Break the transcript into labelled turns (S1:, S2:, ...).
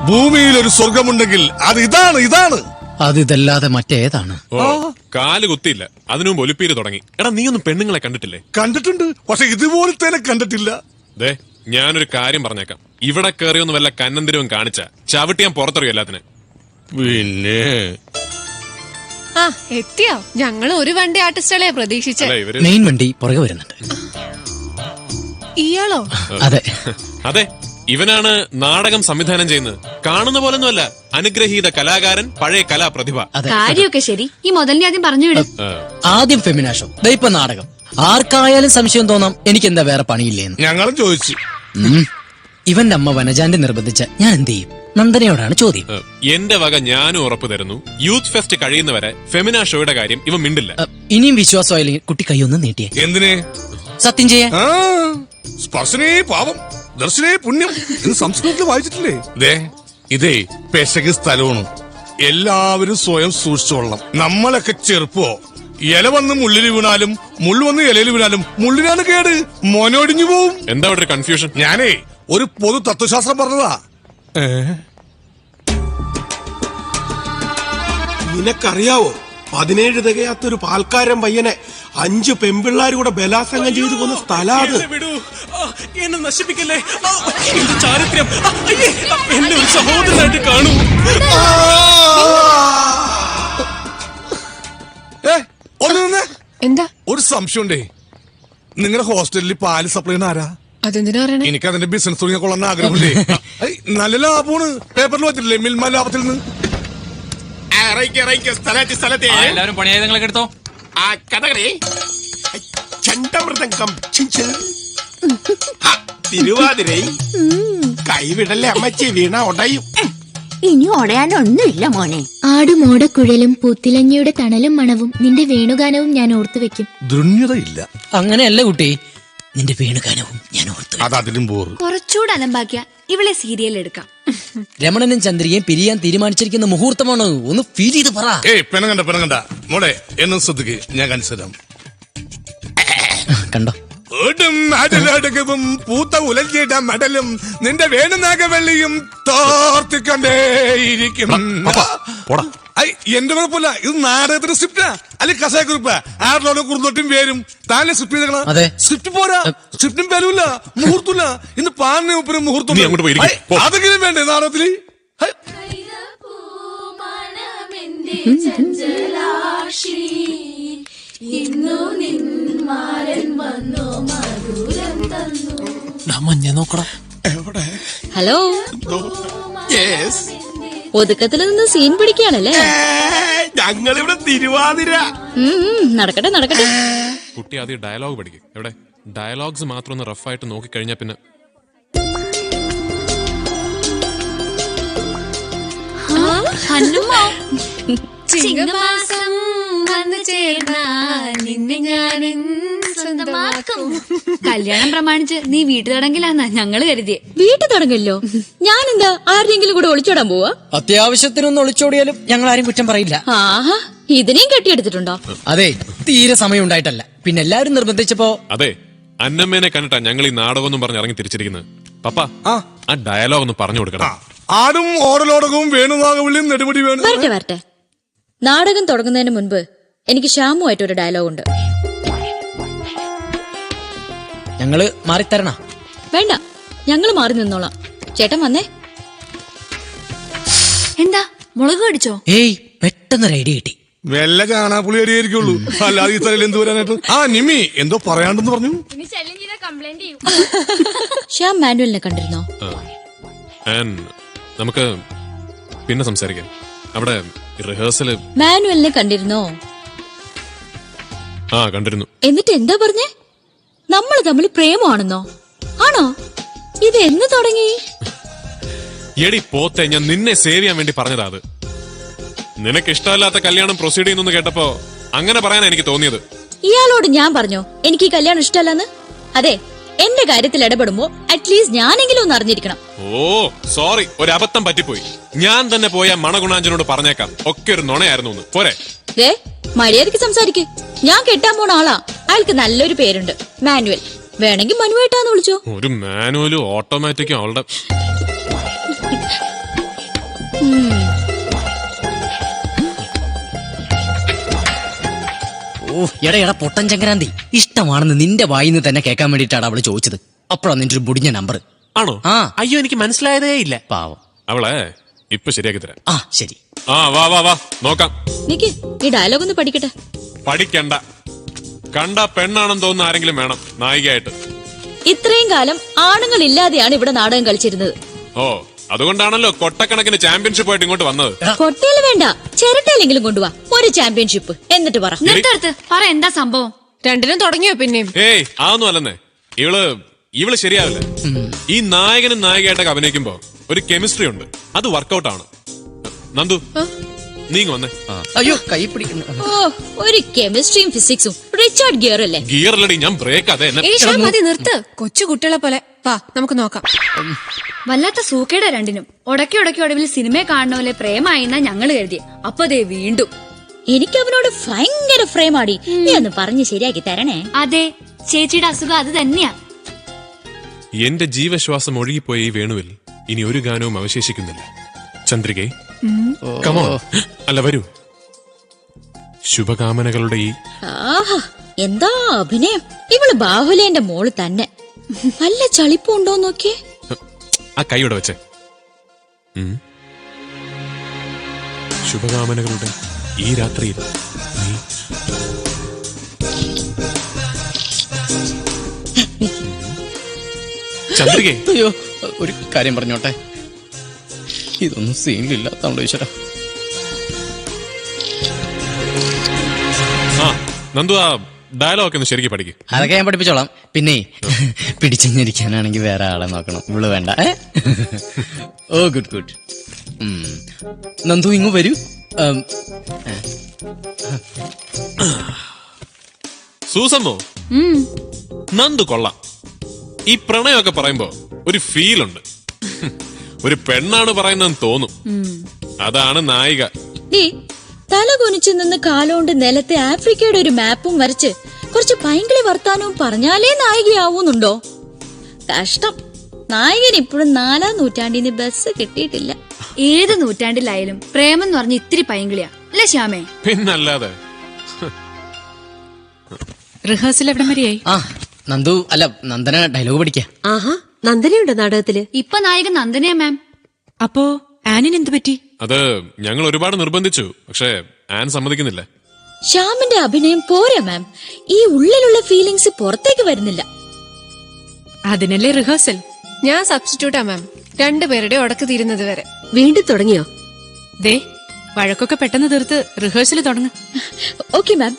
S1: ഭൂമിയിൽ ഒരു സ്വർഗമുണ്ടെങ്കിൽ അത് ഇതാണ്.
S2: അതിതല്ലാതെ മറ്റേതാണ്?
S3: കാല് കുത്തിയില്ല, അതിനു മുമ്പ് ഒലിപ്പീര് തുടങ്ങി. എടാ, നീ ഒന്നും പെണ്ണുങ്ങളെ കണ്ടിട്ടില്ലേ?
S1: കണ്ടിട്ടുണ്ട്, പക്ഷെ ഇതുപോലത്തെ കണ്ടിട്ടില്ല.
S3: ദേ, ഞാനൊരു കാര്യം പറഞ്ഞേക്കാം. ഇവിടെ കയറിയൊന്നും വല്ല കന്നന്തിരവും കാണിച്ച ചവിട്ടി ഞാൻ പുറത്തെറിയും എല്ലാത്തിനും.
S1: പിന്നെ
S4: എത്തിയോ? ഞങ്ങൾ ഒരു വണ്ടി ആർട്ടിസ്റ്റുകളെ പ്രതീക്ഷിച്ച.
S2: മെയിൻ വണ്ടി പുറകെ വരുന്നുണ്ട്.
S4: ഇയാളോ?
S2: അതെ
S3: അതെ, ഇവനാണ് നാടകം സംവിധാനം ചെയ്യുന്നത്. കാണുന്ന പോലൊന്നുമല്ല, അനുഗ്രഹീത കലാകാരൻ, പഴയ കലാപ്രതിഭ.
S5: കാര്യമൊക്കെ ശരി, ഈ മുതലിനെ ആദ്യം പറഞ്ഞു വിടും.
S2: ആദ്യം ഫെമിനാഷോ, ഇപ്പൊ നാടകം. ആർക്കായാലും സംശയം തോന്നാം എനിക്ക് എന്താ വേറെ പണിയില്ലേന്ന്.
S1: ഞങ്ങളും ചോദിച്ചു.
S2: ഇവന്റെ അമ്മ വനജാന്റെ നിർബന്ധിച്ച ഞാൻ എന്ത് ചെയ്യും? നന്ദനയോടാണ് ചോദ്യം.
S3: എന്റെ വക ഞാനും ഉറപ്പ് തരുന്നു, യൂത്ത് ഫെസ്റ്റ് കഴിയുന്നവരെ ഫെമിനാ ഷോയുടെ കാര്യം ഇവ മിണ്ടില്ല.
S2: ഇനിയും വിശ്വാസമായില്ലെങ്കിൽ കുട്ടി കൈയൊന്നും നീട്ടിയേ.
S1: എന്തിനെ?
S2: സത്യം ചെയ്യാൻ.
S1: സ്പർശനേ പാപം ദർശനേ പുണ്യം എന്ന് സംസ്കൃതത്തിൽ വായിച്ചിട്ടില്ലേ? ഇതേ പെശക് സ്ഥലമാണ്. എല്ലാവരും സ്വയം സൂക്ഷിച്ചോളണം. നമ്മളൊക്കെ ചെറുപ്പോ ഇല വന്ന് മുള്ളിൽ വീണാലും മുള്ളു വന്ന് ഇലയിൽ വീണാലും മുള്ളിനാണ് കേട്, മോനൊടിഞ്ഞു പോവും.
S3: എന്താ അവിടെ ഒരു കൺഫ്യൂഷൻ?
S1: ഞാനേ ഒരു പൊതു തത്വശാസ്ത്രം പറഞ്ഞതാ.
S6: നിനക്കറിയാവോ, 17 തികയാത്തൊരു പാൽക്കാരൻ പയ്യനെ 5 പെമ്പിള്ളാര് കൂടെ ബലാത്സംഗം ചെയ്തു കൊന്ന സ്ഥലം.
S3: എന്നെ നശിപ്പിക്കല്ലേ, എന്റെ ചാരിത്രം എന്നെ ഒരു സഹോദരനായിട്ട് കാണൂ.
S4: എന്താ?
S1: ഒരു സംശയമുണ്ടേ, നിങ്ങളുടെ ഹോസ്റ്റലിൽ പാല് സപ്ലൈ ചെയ്യുന്ന ആരാ?
S4: അതെന്തിനാ പറയണേ?
S1: എനിക്ക് അതിന്റെ ബിസിനസ് തുടങ്ങിയ കൊള്ളാൻ ആഗ്രഹമുണ്ടേ. നല്ല ലാഭമാണ്, പേപ്പറിൽ വച്ചിട്ടില്ലേ മിൽമ ലാഭത്തിൽ നിന്ന്.
S7: എല്ലാവരും പണിയായുധങ്ങളൊക്കെ എടുത്തോ.
S6: ചണ്ടമൃതങ്കം തിരുവാതിരൈ കൈവിടല്ലേ അമ്മച്ചി, വീണ ഉടയും.
S5: ഇനി ഒടയാനൊന്നുമില്ല മോനെ.
S8: ആടുമോടക്കുഴലും പൂത്തിലഞ്ഞിയുടെ തണലും മണവും നിന്റെ വേണുഗാനവും ഞാൻ ഓർത്തുവെക്കും.
S1: ദൃണ്യതയില്ല.
S2: അങ്ങനെയല്ല കുട്ടി, നിന്റെ വേണുഗാനവും ഞാൻ ഓർത്തു.
S1: അത് അതിലും പോറ്.
S5: കുറച്ചുകൂടെ അലമ്പാക്കിയ ഇവളെ സീരിയൽ എടുക്കാം.
S2: രമണനും ചന്ദ്രികയും പിരിയാൻ തീരുമാനിച്ചിരിക്കുന്ന മുഹൂർത്തമാണ്. ഒന്ന് ഫീൽ ചെയ്ത് പറ.
S1: പെണങ്ങണ്ട മോളെ, എന്നും ശ്രദ്ധിക്ക്, ഞാൻ കൻസിഡം.
S2: കണ്ടോ,
S1: അടലടകവും പൂത്ത ഉലഞ്ഞിട മടലും നിന്റെ വേണുനാഗവെള്ളിയും തോർത്തിക്കൊണ്ടേയിരിക്കും. എന്റെ കുഴപ്പമില്ല, ഇത് നാടകത്തിന്റെ സ്ക്രിപ്റ്റാ, അല്ലെങ്കിൽ കസായക്കുറിപ്പാ. ആറിലോടെ കുറുന്നൊട്ടും പേരും താഴെ സ്ക്രിപ്റ്റ് ചെയ്തേക്കണം. സ്ക്രിപ്റ്റ് പോരാ, സ്ക്രിപ്റ്റും പേരുമില്ല, മുഹൂർത്തമില്ല. ഇന്ന് പാലിന് മുപ്പിനും മുഹൂർത്തം അതെങ്കിലും വേണ്ടേ നാടകത്തില്?
S5: ഹലോ, ഒതുക്കത്തിൽ നിന്ന് സീൻ പിടിക്കുകയാണല്ലേ?
S6: ഞങ്ങളിവിടെ തിരുവാതിര.
S5: നടക്കട്ടെ.
S3: കുട്ടി ആദ്യം ഡയലോഗ് പഠിക്കും. എവിടെ ഡയലോഗ്സ് മാത്രം ഒന്ന് റഫായിട്ട് നോക്കിക്കഴിഞ്ഞാ പിന്നെ
S4: ചിങ്ങമാസം വന്നു ചേർന്നാൽ നിന്നെ ഞാൻ സ്വന്തമാക്കും.
S5: കല്യാണം പ്രമാണിച്ച് നീ വീട്ടു തടങ്കിലാന്നാ ഞങ്ങള് കരുതിയേ. വീട്ടു തടങ്കല്ലോ? ഞാനെന്താ ആരുടെങ്കിലും കൂടെ ഒളിച്ചോടാൻ പോവാ?
S2: അത്യാവശ്യത്തിനൊന്നും ഒളിച്ചോടിയാലും ഞങ്ങൾ ആരും കുറ്റം പറയില്ല.
S5: ആഹാ, ഇതിനെയും കെട്ടിയെടുത്തിട്ടുണ്ടോ?
S2: അതെ, തീരെ സമയം ഉണ്ടായിട്ടല്ല, പിന്നെ എല്ലാരും നിർബന്ധിച്ചപ്പോ.
S3: അതെ, അന്നമ്മേനെ കണ്ടിട്ടാ ഞങ്ങൾ ഈ നാടകം പറഞ്ഞ് ഇറങ്ങി തിരിച്ചിരിക്കുന്നത്. പപ്പ, ആ ഡയലോഗ് ഒന്ന് പറഞ്ഞു കൊടുക്കണം.
S1: ആടും ഓടലോടകവും വേണുനാഗവെള്ളിയും നെടുമുടി വേണം.
S5: വരട്ടെ. നാടകം തുടങ്ങുന്നതിന് മുൻപ് എനിക്ക് ശ്യാമുമായിട്ടൊരു ഡയലോഗ് ഉണ്ട്.
S2: ഞങ്ങള് മാറിത്തരണ?
S5: വേണ്ട, ഞങ്ങള് മാറി നിന്നോളാം. ചേട്ടൻ വന്നേ. എന്താ മുളക് കടിച്ചോ?
S2: ഏയ്, പെട്ടെന്നൊരു ഐഡിയ കിട്ടി.
S1: വല്ല കാണാപ്പുളി അടിയായിരിക്കുള്ളൂ, അല്ലാതെ ഈ സ്ഥലം എന്ത് വരാനായിട്ട്. നിമി എന്തോ പറയാണ്ടെന്ന് പറഞ്ഞു.
S5: ശ്യാം മാനുവലിനെ കണ്ടിരുന്നോ?
S3: നമുക്ക് പിന്നെ സംസാരിക്കാം. അവിടെ റിഹേഴ്സല്.
S5: മാനുവലിനെ കണ്ടിരുന്നോ?
S3: കണ്ടിരുന്നു.
S5: എന്നിട്ട് എന്താ പറഞ്ഞേ? നമ്മള് തമ്മിൽ പ്രേമമാണെന്നോ? ആണോ? ഇത് എന്ന് തുടങ്ങി?
S3: എടി പോത്തെ, ഞാൻ നിന്നെ സേവ് ചെയ്യാൻ വേണ്ടി പറഞ്ഞതാ. അത് നിനക്ക് ഇഷ്ടമല്ലാത്ത കല്യാണം പ്രൊസീഡ് ചെയ്യുന്നു കേട്ടപ്പോ അങ്ങനെ പറയാനാ എനിക്ക് തോന്നിയത്.
S5: ഇയാളോട് ഞാൻ പറഞ്ഞോ എനിക്ക് ഈ കല്യാണം ഇഷ്ടമല്ലെന്ന്? അതെ, എന്റെ കാര്യത്തിൽ ഇടപെടുമ്പോ അറ്റ്ലീസ്റ്റ് ഞാനെങ്കിലും ഒന്ന് അറിഞ്ഞിരിക്കണം.
S3: സോറി, ഒരു അബദ്ധം പറ്റിപ്പോയി. ഞാൻ തന്നെ പോയ മണഗുണാഞ്ചനോട് പറഞ്ഞേക്കാം, ഒക്കെ ഒരു നുണയായിരുന്നു പോരെ.
S5: മര്യാദക്ക് സംസാരിക്ക്. ഞാൻ കെട്ടാൻ പോണ ആളാ. അയാൾക്ക് നല്ലൊരു പേരുണ്ട്, മാനുവൽ. വേണമെങ്കിൽ മനുവായിട്ടാന്ന് വിളിച്ചോ.
S3: ഒരു മാനുവലും ഓട്ടോമാറ്റിക്കും അവളുടെ.
S2: ഓ എടാ പൊട്ടൻ ചങ്കരാന്തി, ഇഷ്ടമാണെന്ന് നിന്റെ വായിന്ന് തന്നെ കേൾക്കാൻ വേണ്ടിയിട്ടാണ് അവള് ചോദിച്ചത്. അപ്പോഴാണ് നിന്റെ ഒരു മുടിഞ്ഞ നമ്പർ.
S3: ആണോ?
S2: ആ
S3: അയ്യോ, എനിക്ക് മനസ്സിലായതേ ഇല്ല.
S2: പാവം.
S3: അവളെ ഇപ്പൊ ശരിയാക്കി തരാം.
S2: ആ ശരി.
S3: ആ വാ വാ വാ നോക്കാം.
S5: നിക്ക്, ഈ ഡയലോഗ് ഒന്ന് പഠിക്കട്ടെ.
S3: പഠിക്കണ്ട. കണ്ട പെണ്ണാണെന്ന് തോന്നുന്ന ആരെങ്കിലും വേണം നായികയായിട്ട്.
S5: ഇത്രയും കാലം ആണുങ്ങൾ ഇല്ലാതെയാണ് ഇവിടെ നാടകം കളിച്ചിരുന്നത്.
S3: ഓ, അതുകൊണ്ടാണല്ലോ കൊട്ടക്കണക്കിന് ചാമ്പ്യൻഷിപ്പ് ആയിട്ട് ഇങ്ങോട്ട് വന്നത്.
S5: കൊട്ടയിൽ വേണ്ട, ചിരട്ടയിലെങ്കിലും കൊണ്ടുപോവാ ഒരു ചാമ്പ്യൻഷിപ്പ്. എന്നിട്ട് പറ.
S3: നിർത്തടുത്ത്
S5: പറ, എന്താ സംഭവം?
S4: രണ്ടിനും തുടങ്ങിയോ പിന്നെയും?
S3: ഏയ് അതൊന്നും അല്ലെന്നേ. ഇവള് ശരിയാവില്ല. ഈ നായകനും നായികയായിട്ടൊക്കെ അഭിനയിക്കുമ്പോ ഒരു കെമിസ്ട്രി ഉണ്ട്, അത് വർക്കൗട്ട് ആണ്. നന്ദു, നീങ്ങ വന്നേ.
S2: അയ്യോ കൈ പിടിക്കുന്നു.
S5: ഓ, ഒരു കെമിസ്ട്രിയും ഫിസിക്സും റിച്ചാർഡ് ഗിയർ അല്ലേ?
S3: ഗിയർ അല്ലടി, ഞാൻ ബ്രേക്ക്. അതെ എന്നെ
S4: മതി, നിർത്ത്. കൊച്ചു കുട്ടികളെ പോലെ വാ നമുക്ക് നോക്കാം.
S5: വല്ലാത്ത സൂക്കേടാ രണ്ടിനും. ഉടക്കി ഒടുവിൽ സിനിമയെ കാണുന്ന പോലെ പ്രേമായിന്നാ ഞങ്ങള് കരുതി. അപ്പൊ ദേ വീണ്ടും. എനിക്ക് അവനോട് ഭയങ്കര ഫ്രെയിമാടി. നീ ഒന്ന് പറഞ്ഞ് ശരിയാക്കി തരണേ. അതെ, ചേച്ചിയുടെ അസുഖം അത് തന്നെയാ.
S3: എന്റെ ജീവശ്വാസം ഒഴുകിപ്പോയ ഈ വേണുവിൽ ഇനി ഒരു ഗാനവും അവശേഷിക്കുന്നില്ല. ചന്ദ്രികെ, കമോ. അല്ല വരൂ. ശുഭകാമനകളുടെ ഈ
S5: ആഹാ, എന്താ അഭിനയം! ഇവള് ബാഹുലേന്റെ മോള് തന്നെ. നല്ല ചളിപ്പുണ്ടോ നോക്കിയേ.
S3: ആ കൈയോടെ വെച്ചേ. ശുഭകാമനകളുടെ ഈ രാത്രിയിൽ നീ ചന്ദ്രികെ.
S2: അയ്യോ ഒരു കാര്യം പറഞ്ഞോട്ടെ, ഇതൊന്നും സീനിലില്ലാത്തോണ്ടോ ഈശ്വര.
S3: ആ നന്ദു, ആ ഡയലോഗ് ഒന്ന് ശരിക്കും പഠിക്കും.
S2: അതൊക്കെ ഞാൻ പഠിപ്പിച്ചോളാം. പിന്നെ പിടിച്ചിരിക്കാനാണെങ്കിൽ വേറെ ആളെ നോക്കണം. ഇവള് വേണ്ട. ഓ ഗുഡ് ഗുഡ്. നന്ദു ഇങ്ങ് വരൂ.
S3: സൂസമ്മോ, നന്ദു കൊള്ളാം. ഈ പ്രണയമൊക്കെ പറയുമ്പോ ഒരു ഫീൽ ഉണ്ട്. ഒരു പെണ്ണാണ് പറയുന്നതെന്ന് തോന്നും. അതാണ് നായിക.
S5: നീ തല കുനിച്ചു നിന്ന് കാലോണ്ട് നിലത്തെ ആഫ്രിക്കയുടെ ഒരു മാപ്പും വരച്ച് കുറച്ച് പൈങ്കിളി വർത്താനവും പറഞ്ഞാലേ നായികയാവൂന്നുണ്ടോ? കഷ്ടം. നായകൻ ഇപ്പോഴും 4-ാം നൂറ്റാണ്ടിന് ബസ് കിട്ടിയിട്ടില്ല.
S9: ഏത് നൂറ്റാണ്ടിലായാലും പ്രേമം എന്ന് പറഞ്ഞ ഇത്തിരി പൈങ്കിളിയാ അല്ലേ ശ്യാമേ?
S3: പിന്നല്ലാതെ.
S4: റിഹേഴ്സൽ എവിടെ വരെയായി?
S2: ആ നന്ദു അല്ല നന്ദന ഡയലോഗ് പഠിക്ക.
S10: ആഹാ, നന്ദനയുണ്ടോ നാടകത്തില്?
S9: ഇപ്പൊ നായകൻ നന്ദനയാ മാം.
S4: അപ്പോ ആനിന് എന്ത് പറ്റി?
S3: അത് ഞങ്ങൾ ഒരുപാട് നിർബന്ധിച്ചു, പക്ഷെ ആൻ സമ്മതിക്കുന്നില്ല.
S5: ശ്യാമിന്റെ അഭിനയം പോരാ മാം. ഈ ഉള്ളിലുള്ള ഫീലിങ്സ് പുറത്തേക്ക് വരുന്നില്ല.
S4: അതിനല്ലേ റിഹേഴ്സൽ. ഞാൻ സബ്സ്റ്റിറ്റ്യൂട്ടാ മാം, രണ്ടുപേരുടെ ഉടക്ക് തീരുന്നത് വരെ.
S10: വീണ്ടും തുടങ്ങിയോ?
S4: ദേ വഴക്കൊക്കെ പെട്ടെന്ന് തീർത്ത് റിഹേഴ്സൽ തുടങ്ങും.
S5: Okay ma'am.